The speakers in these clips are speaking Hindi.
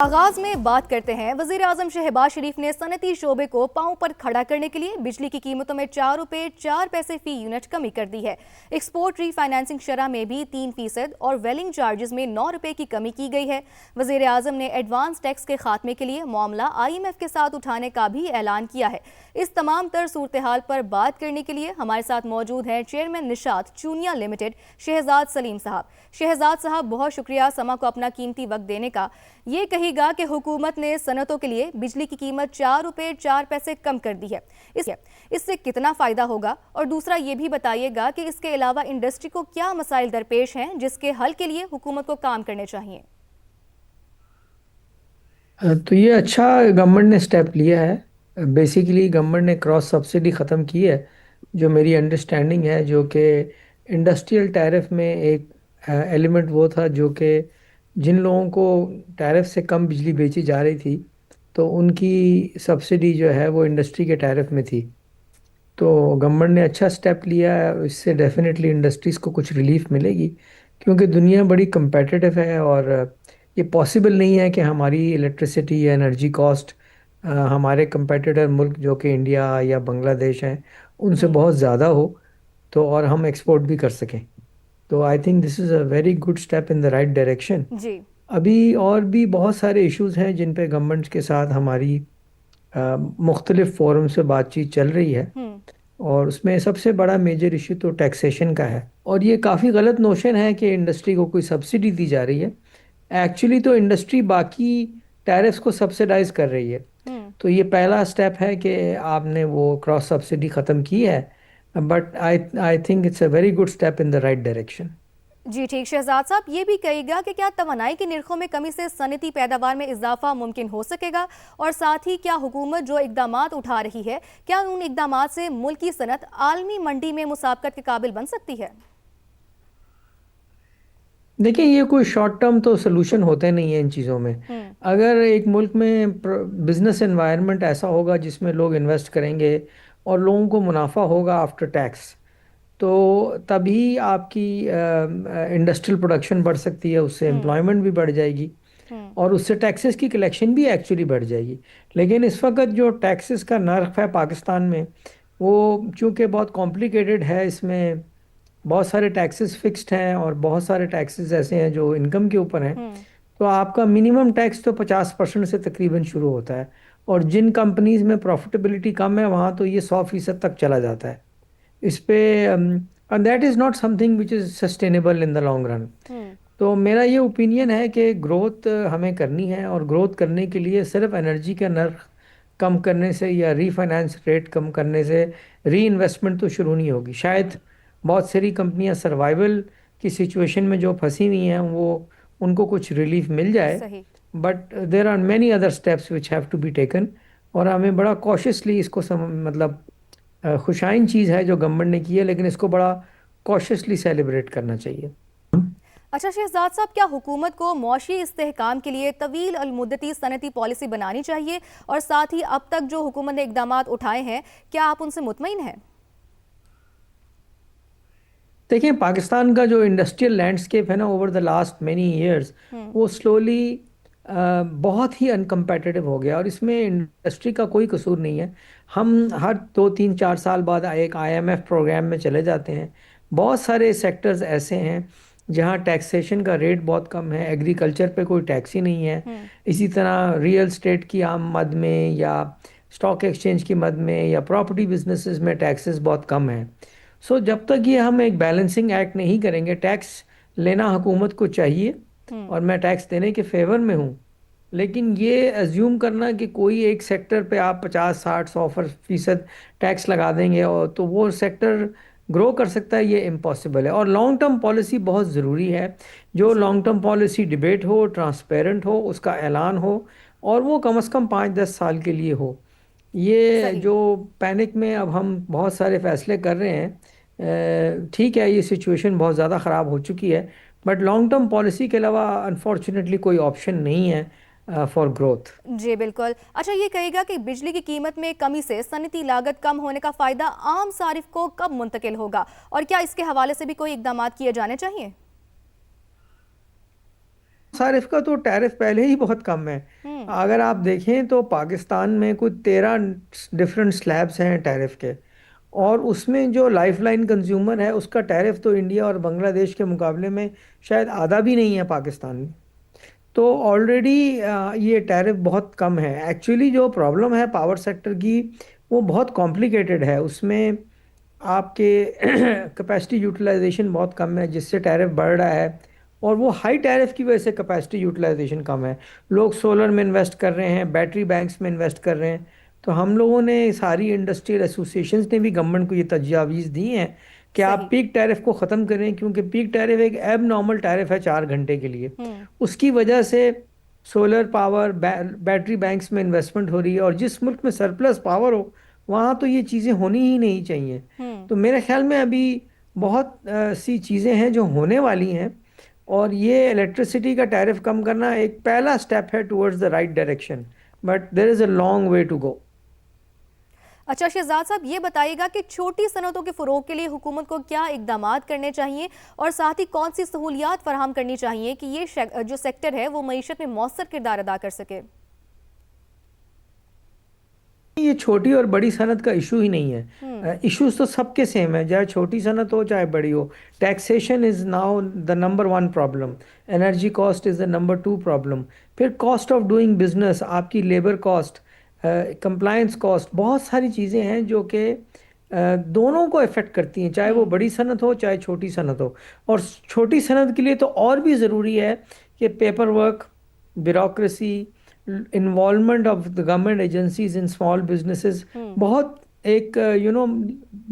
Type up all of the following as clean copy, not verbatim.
आगाज में बात करते हैं। वजीर आजम शहबाज शरीफ ने सनती शोबे को पांव पर खड़ा करने के लिए बिजली की कीमतों में 4 रुपए 4 पैसे फी यूनिट कमी कर दी है। एक्सपोर्ट रीफाइनेंसिंग शरह में भी 3% और वेलिंग चार्जेस में 9 रुपए की कमी की गई है। वजीर आजम ने एडवांस टैक्स के खात्मे के लिए मामला IMF के साथ उठाने का भी ऐलान किया है। इस तमाम तर सूरत हाल पर बात करने के लिए हमारे साथ मौजूद हैं चेयरमैन निशात चूनिया लिमिटेड शहजाद सलीम साहब। शहजाद साहब, बहुत शुक्रिया समा को अपना कीमती वक्त देने का। ये कहिएगा कि हुकूमत ने सनतों के लिए बिजली की कीमत 4 रुपए 4 पैसे कम कर दी है, इससे कितना फायदा होगा? और दूसरा ये भी बताइएगा कि इसके अलावा इंडस्ट्री को क्या मसाइल दरपेश हैं जिसके हल के लिए हुकूमत को काम करने चाहिए? तो ये अच्छा गवर्नमेंट ने स्टेप लिया है। बेसिकली गवर्नमेंट ने क्रॉस सब्सिडी ख़त्म की है, जो मेरी अंडरस्टैंडिंग है, जो कि इंडस्ट्रियल टैरिफ में एक एलिमेंट वो था जो कि जिन लोगों को टैरिफ से कम बिजली बेची जा रही थी तो उनकी सब्सिडी जो है वो इंडस्ट्री के टैरिफ में थी। तो गवर्नमेंट ने अच्छा स्टेप लिया है, इससे डेफिनेटली इंडस्ट्रीज़ को कुछ रिलीफ मिलेगी, क्योंकि दुनिया बड़ी competitive है और ये पॉसिबल नहीं है कि हमारी इलेक्ट्रिसिटी या एनर्जी कॉस्ट हमारे कंपेटिटर मुल्क जो कि इंडिया या बांग्लादेश हैं उनसे बहुत ज़्यादा हो, तो और हम एक्सपोर्ट भी कर सकें। तो I think this is a very good step in the right direction. जी। अभी और भी बहुत सारे इश्यूज हैं जिन पे गवर्नमेंट के साथ हमारी मुख्तलिफ फोरम से बातचीत चल रही है, हम्म। और उसमें सबसे बड़ा मेजर इशू तो टैक्सेशन का है। और ये काफ़ी गलत नोशन है कि इंडस्ट्री को कोई सब्सिडी दी जा रही है। एक्चुअली तो इंडस्ट्री बाकी टैरिफ्स को सब्सिडाइज कर रही है। हम्म। तो ये पहला स्टेप है कि आपने वो क्रॉस सब्सिडी ख़त्म की है, but I I think it's a very good step in the right direction. जी ठीक। शहजाद साहब, ये भी कहिएगा कि क्या तवानाई के निर्खों में कमी से सनती पैदावार में इजाफा मुमकिन हो सकेगा? और साथ ही क्या हुकूमत जो इकदाम उठा रही है, क्या उन इकदाम से मुल्क की सनत आलमी मंडी में मुसाबकत के काबिल बन सकती है? देखिए, ये कोई शॉर्ट टर्म तो सोल्यूशन होते नहीं है इन चीज़ों में। हम्म। अगर एक मुल्क में बिजनेस एनवायरनमेंट ऐसा होगा जिसमें लोग इन्वेस्ट करेंगे और लोगों को मुनाफा होगा आफ्टर टैक्स, तो तभी आपकी इंडस्ट्रियल प्रोडक्शन बढ़ सकती है, उससे हम्म। एम्प्लॉयमेंट भी बढ़ जाएगी हम्म। और उससे टैक्सेस की कलेक्शन भी एक्चुअली बढ़ जाएगी। लेकिन इस वक्त जो टैक्सेस का नर्क है पाकिस्तान में, वो चूंकि बहुत कॉम्प्लिकेटेड है, इसमें बहुत सारे टैक्सेस फिक्स्ड हैं और बहुत सारे टैक्सेस ऐसे हैं जो इनकम के ऊपर हैं। हम्म। तो आपका मिनिमम टैक्स तो 50% से तकरीबन शुरू होता है, और जिन कंपनीज में प्रॉफिटेबिलिटी कम है वहाँ तो ये 100% तक चला जाता है इस पे। And that is not something which is sustainable in the long run. Hmm. तो मेरा ये ओपिनियन है कि ग्रोथ हमें करनी है, और ग्रोथ करने के लिए सिर्फ एनर्जी का नर्ख कम करने से या रीफाइनेंस रेट कम करने से री इन्वेस्टमेंट तो शुरू नहीं होगी। शायद बहुत सारी कंपनियां सर्वाइवल की सिचुएशन में जो फंसी हुई हैं वो उनको कुछ रिलीफ मिल जाए, सही। But there are many other steps which have to be taken. और हमें बड़ा कॉशियसली इसको मतलब खुशाइन चीज़ है जो गवर्नमेंट ने की है, लेकिन इसको बड़ा कॉशियसली सेलिब्रेट करना चाहिए। अच्छा शहजाद साहब, क्या हुकूमत को मौशी इस्तेहकाम के लिए तवील अलमुद्दती सनती पॉलिसी बनानी चाहिए? और साथ ही अब तक जो हुकूमत ने इकदाम उठाए हैं, क्या आप उनसे मुतमईन हैं? देखिए, पाकिस्तान का जो इंडस्ट्रियल लैंडस्केप है ना, over the last many years, hmm. वो स्लोली बहुत ही अनकम्पेटिटिव हो गया, और इसमें इंडस्ट्री का कोई कसूर नहीं है। हम हर 2 3 4 साल बाद एक IMF प्रोग्राम में चले जाते हैं। बहुत सारे सेक्टर्स ऐसे हैं जहाँ टैक्सेशन का रेट बहुत कम है, एग्रीकल्चर पे कोई टैक्स ही नहीं है। हम्म। इसी तरह रियल स्टेट की आम मद में या स्टॉक एक्सचेंज की मद में या प्रॉपर्टी बिजनेसेस में टैक्सेस बहुत कम हैं। सो जब तक ये हम एक बैलेंसिंग एक्ट नहीं करेंगे, टैक्स लेना हुकूमत को चाहिए हम्म। और मैं टैक्स देने के फेवर में हूँ, लेकिन ये अज्यूम करना कि कोई एक सेक्टर पे आप 50 60 100% टैक्स लगा देंगे और तो वो सेक्टर ग्रो कर सकता है, ये इम्पॉसिबल है। और लॉन्ग टर्म पॉलिसी बहुत ज़रूरी है। जो जी। लॉन्ग टर्म पॉलिसी डिबेट हो, ट्रांसपेरेंट हो, उसका ऐलान हो, और वो कम से कम 5 10 साल के लिए हो। ये सही। जो पैनिक में अब हम बहुत सारे फैसले कर रहे हैं, ठीक है, ये सिचुएशन बहुत ज़्यादा ख़राब हो चुकी है, बट लॉन्ग टर्म पॉलिसी के अलावा अनफॉर्चुनेटली कोई ऑप्शन नहीं है फॉर ग्रोथ। जी बिल्कुल। अच्छा ये कहेगा कि बिजली की कीमत में कमी से सनती लागत कम होने का फायदा आम सारिफ को कब मुंतकिल होगा? और क्या इसके हवाले से भी कोई इकदाम किए जाने चाहिए? सारिफ का तो टैरिफ पहले ही बहुत कम है। हम्म। अगर आप देखें तो पाकिस्तान में कुछ 13 डिफरेंट स्लैब्स हैं टैरिफ के, और उसमें जो लाइफलाइन कंज्यूमर है उसका टैरिफ तो इंडिया और बांग्लादेश के मुकाबले में शायद आधा भी नहीं है पाकिस्तान में। तो ऑलरेडी ये टैरिफ बहुत कम है। एक्चुअली जो प्रॉब्लम है पावर सेक्टर की वो बहुत कॉम्प्लिकेटेड है। उसमें आपके कैपेसिटी यूटिलाइजेशन बहुत कम है जिससे टैरिफ बढ़ रहा है, और वो हाई टैरिफ की वजह से कैपेसिटी यूटिलाइजेशन कम है। लोग सोलर में इन्वेस्ट कर रहे हैं, बैटरी बैंक्स में इन्वेस्ट कर रहे हैं। तो हम लोगों ने, सारी इंडस्ट्रियल एसोसिएशंस ने भी गवर्नमेंट को ये तजवीज़ दी हैं कि आप सही। पीक टैरिफ को ख़त्म करें, क्योंकि पीक टैरिफ एक एब नॉर्मल टैरिफ है 4 घंटे के लिए। हम्म। उसकी वजह से सोलर पावर, बैटरी बैंक्स में इन्वेस्टमेंट हो रही है, और जिस मुल्क में सरप्लस पावर हो वहाँ तो ये चीज़ें होनी ही नहीं चाहिए। हम्म। तो मेरे ख्याल में अभी बहुत सी चीज़ें हैं जो होने वाली हैं, और ये इलेक्ट्रिसिटी का टैरिफ कम करना एक पहला स्टेप है towards the right direction, but there is a long way to go. अच्छा शहजाद साहब, ये बताइएगा कि छोटी सनतों के फ़रोग के लिए हुकूमत को क्या इकदाम करने चाहिए, और साथ ही कौन सी सहूलियात फराहम करनी चाहिए कि ये जो सेक्टर है वो मईशत में मौसर किरदार अदा कर सके। ये छोटी और बड़ी सनत का इशू ही नहीं हम्म। है। इश्यूज तो सबके सेम है, चाहे छोटी सनत हो चाहे बड़ी हो। Taxation is now the number 1 problem. Energy cost is the number 2 problem. फिर कॉस्ट ऑफ डूइंग बिजनेस, आपकी लेबर कॉस्ट, कंप्लायंस कॉस्ट, बहुत सारी चीज़ें हैं जो कि दोनों को इफ़ेक्ट करती हैं, चाहे वो हम्म। बड़ी सनत हो चाहे छोटी सनत हो। और छोटी सनत के लिए तो और भी ज़रूरी है कि paper work, bureaucracy, involvement of the government agencies in small businesses hmm. बहुत एक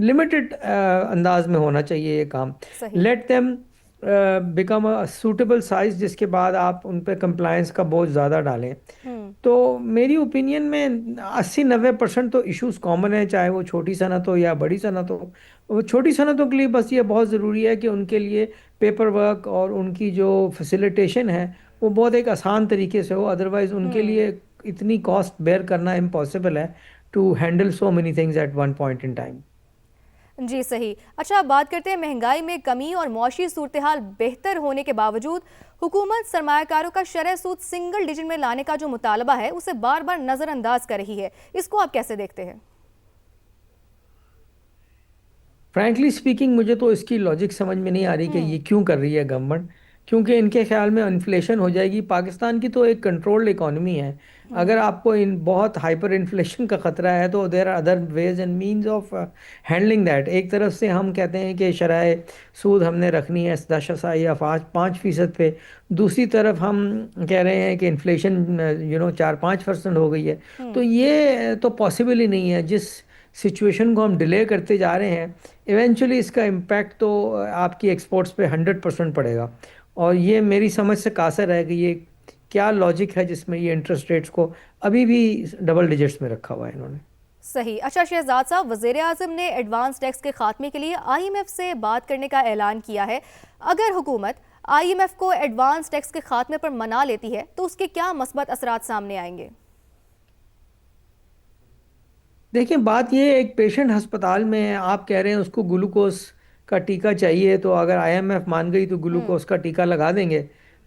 लिमिटेड अंदाज में होना चाहिए ये काम। सही। Let them become a suitable size, जिसके बाद आप उन पे कंप्लायंस का बोझ ज़्यादा डालें। हम्म। तो मेरी ओपिनियन में 80-90% तो इश्यूज कॉमन है, चाहे वो छोटी सनत हो या बड़ी सनत हो। वो छोटी सनतों के लिए बस ये बहुत ज़रूरी है कि उनके लिए पेपर वर्क और उनकी जो फैसिलिटेशन है वो बहुत एक आसान तरीके से हो, अदरवाइज उनके हम्म। लिए इतनी कॉस्ट बेयर करना इम्पॉसिबल है to handle so many things at one point in time. जी सही। अच्छा, अब बात करते हैं महंगाई में कमी और मौशी सूरत हाल बेहतर होने के बावजूद हुकूमत सरमायाकारों का शरह सूद सिंगल डिजिट में लाने का जो मुतालबा है उसे बार बार नज़रअंदाज कर रही है। इसको आप कैसे देखते हैं? फ्रैंकली स्पीकिंग मुझे तो इसकी लॉजिक समझ में नहीं आ रही कि हम्म। ये क्यों कर रही है गवर्नमेंट। क्योंकि इनके ख्याल में इन्फ्लेशन हो जाएगी। पाकिस्तान की तो एक कंट्रोल्ड इकॉनमी है। अगर हम्म। आपको इन बहुत हाइपर इन्फ्लेशन का ख़तरा है तो there are other ways and means of handling that. एक तरफ से हम कहते हैं कि शरह सूद हमने रखनी है 10 या 5% पे। दूसरी तरफ हम कह रहे हैं कि इन्फ्लेशन 4-5% हो गई है। तो हम्म। ये तो पॉसिबल ही नहीं है। जिस सिचुएशन को हम डिले करते जा रहे हैं, इवेंचुअली इसका इम्पैक्ट तो आपकी एक्सपोर्ट्स पे 100% पड़ेगा। और ये मेरी समझ से कासर है कि ये क्या लॉजिक है जिसमें ये इंटरेस्ट रेट्स को अभी भी डबल डिजिट्स में रखा हुआ है इन्होंने। सही। अच्छा शहजाद साहब, वज़ीर आज़म ने एडवांस टैक्स के खात्मे के लिए IMF से बात करने का ऐलान किया है। अगर हुकूमत IMF को एडवांस टैक्स के खात्मे पर मना लेती है तो उसके क्या मस्बत असरात सामने आएंगे? देखिए, बात ये है, एक पेशेंट अस्पताल में है, आप कह रहे हैं उसको ग्लूकोज का टीका चाहिए, तो अगर IMF मान गई तो हम्म। ग्लूकोज का टीका लगा देंगे।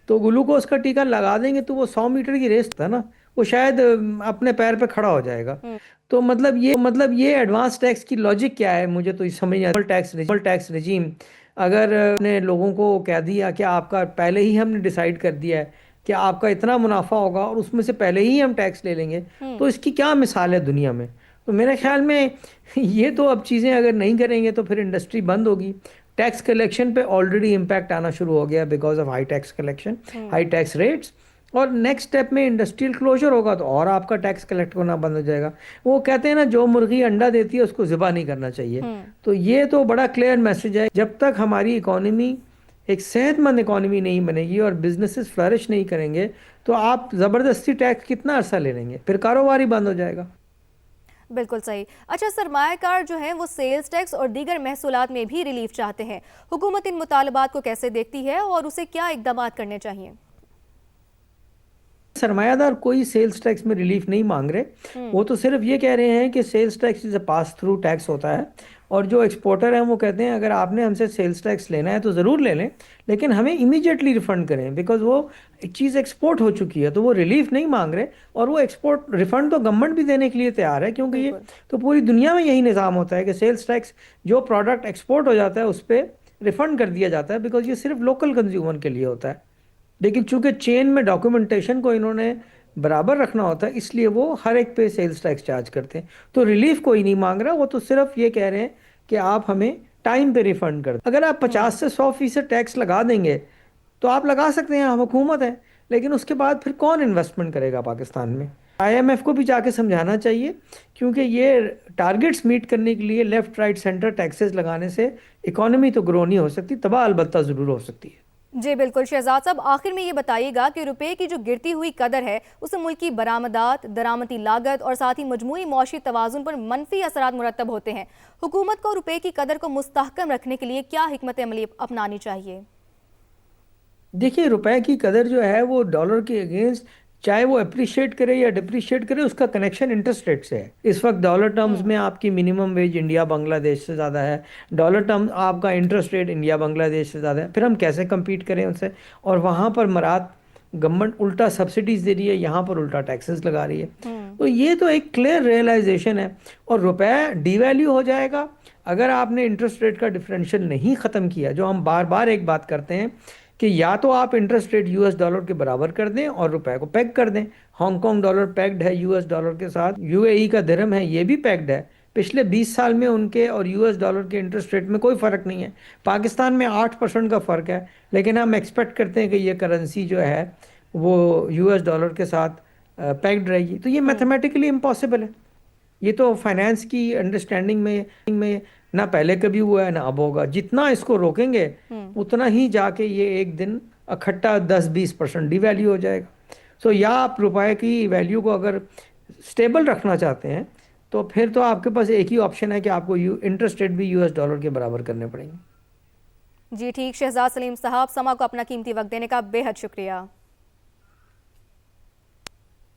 तो ग्लूकोज का टीका लगा देंगे तो वो 100 मीटर की रेस था ना, वो शायद अपने पैर पे खड़ा हो जाएगा। हम्म। तो मतलब ये एडवांस टैक्स की लॉजिक क्या है, मुझे तो ये समझ नहीं आता। टैक्स रिजीम, अगर ने लोगों को कह दिया कि आपका पहले ही हमने डिसाइड कर दिया है कि आपका इतना मुनाफा होगा और उसमें से पहले ही हम टैक्स ले लेंगे, हम्म। तो इसकी क्या मिसाल है दुनिया में। तो मेरे ख्याल में ये तो अब चीज़ें अगर नहीं करेंगे तो फिर इंडस्ट्री बंद होगी। टैक्स कलेक्शन पे ऑलरेडी इम्पैक्ट आना शुरू हो गया because of high tax collection, hmm. High tax rates. और नेक्स्ट स्टेप में इंडस्ट्रियल क्लोजर होगा तो और आपका टैक्स कलेक्ट होना बंद हो जाएगा। वो कहते हैं ना, जो मुर्गी अंडा देती है उसको ज़िबा नहीं करना चाहिए। हम्म। तो ये तो बड़ा क्लियर मैसेज है, जब तक हमारी इकोनॉमी एक सेहतमंद इकोनॉमी नहीं बनेगी और बिजनेसेस फ्लरिश नहीं करेंगे तो आप ज़बरदस्ती टैक्स कितना अरसा ले लेंगे, फिर कारोबार ही बंद हो जाएगा। बिल्कुल सही। अच्छा, सरमायाकार जो हैं वो सेल्स टैक्स और दीगर महसूलात में भी रिलीफ चाहते हैं। हुकूमत इन मुतालबात को कैसे देखती है और उसे क्या इकदाम करने चाहिए? सरमायादार कोई सेल्स टैक्स में रिलीफ नहीं मांग रहे। हम्म। वो तो सिर्फ ये कह रहे हैं कि sales tax is a pass through tax होता है, और जो एक्सपोर्टर हैं वो कहते हैं अगर आपने हमसे सेल्स टैक्स लेना है तो ज़रूर ले लें, लेकिन हमें इमीडिएटली रिफंड करें, बिकॉज वो एक चीज़ एक्सपोर्ट हो चुकी है, तो वो रिलीफ नहीं मांग रहे। और वो एक्सपोर्ट रिफंड तो गवर्नमेंट भी देने के लिए तैयार है, क्योंकि ये बिल्कुल। तो पूरी दुनिया में यही निज़ाम होता है कि सेल्स टैक्स जो प्रोडक्ट एक्सपोर्ट हो जाता है उस पर रिफंड कर दिया जाता है, बिकॉज ये सिर्फ लोकल कंज्यूमर के लिए होता है। लेकिन चूंकि चेन में डॉक्यूमेंटेशन को इन्होंने बराबर रखना होता है, इसलिए वो हर एक पे सेल्स टैक्स चार्ज करते हैं। तो रिलीफ कोई नहीं मांग रहा, वो तो सिर्फ ये कह रहे हैं कि आप हमें टाइम पे रिफंड कर दें। अगर आप 50 से 100% टैक्स लगा देंगे तो आप लगा सकते हैं, हम हुकूमत है, लेकिन उसके बाद फिर कौन इन्वेस्टमेंट करेगा पाकिस्तान में? आईएमएफ को भी जाके समझाना चाहिए, क्योंकि ये टारगेट्स मीट करने के लिए लेफ्ट राइट सेंटर टैक्सेस लगाने से इकोनॉमी तो ग्रो नहीं हो सकती, तबाह अलबत्ता ज़रूर हो सकती है। जी बिल्कुल शहजाद साहब, आखिर में ये बताइएगा कि रुपए की जो गिरती हुई कदर है उससे मुल्क की बरामदात, दरामदी लागत और साथ ही मजमूई मौशी तवाजुन पर मनफी असरात मुरतब होते हैं। हुकूमत को रुपए की कदर को मुस्तहकम रखने के लिए क्या हिकमत अमली अपनानी चाहिए? देखिए, रुपए की कदर जो है वो डॉलर के अगेंस्ट, चाहे वो अप्रिशिएट करे या डिप्रिशिएट करे, उसका कनेक्शन इंटरेस्ट रेट से है। इस वक्त डॉलर टर्म्स में आपकी मिनिमम वेज इंडिया बांग्लादेश से ज़्यादा है, डॉलर टर्म आपका इंटरेस्ट रेट इंडिया बांग्लादेश से ज़्यादा है, फिर हम कैसे compete करें उनसे? और वहाँ पर मरात गवर्नमेंट उल्टा सब्सिडीज दे रही है, यहाँ पर उल्टा टैक्सेस लगा रही है। तो ये तो एक क्लियर रियलाइजेशन है। और रुपए डिवैल्यू हो जाएगा अगर आपने इंटरेस्ट रेट का डिफरेंशियल नहीं ख़त्म किया, जो हम बार बार एक बात करते हैं कि या तो आप इंटरेस्ट रेट यूएस डॉलर के बराबर कर दें और रुपए को पैग कर दें। हांगकांग डॉलर पैक्ड है यूएस डॉलर के साथ, यूएई का दिरहम है ये भी पैक्ड है। पिछले 20 साल में उनके और यूएस डॉलर के इंटरेस्ट रेट में कोई फ़र्क नहीं है। पाकिस्तान में 8% का फ़र्क है, लेकिन हम एक्सपेक्ट करते हैं कि ये करेंसी जो है वो यूएस डॉलर के साथ पैक्ड रहेगी। तो ये मैथमेटिकली इम्पॉसिबल है। ये तो फाइनेंस की अंडरस्टैंडिंग में ना पहले कभी हुआ है ना अब होगा। जितना इसको रोकेंगे उतना ही जाके ये एक दिन इकट्ठा 10-20% डिवैल्यू हो जाएगा। सो या आप रुपए की वैल्यू को अगर स्टेबल रखना चाहते हैं तो फिर तो आपके पास एक ही ऑप्शन है कि आपको इंटरेस्ट रेट भी यूएस डॉलर के बराबर करने पड़ेंगे। जी ठीक, शहजाद सलीम साहब, समा को अपना कीमती वक्त देने का बेहद शुक्रिया।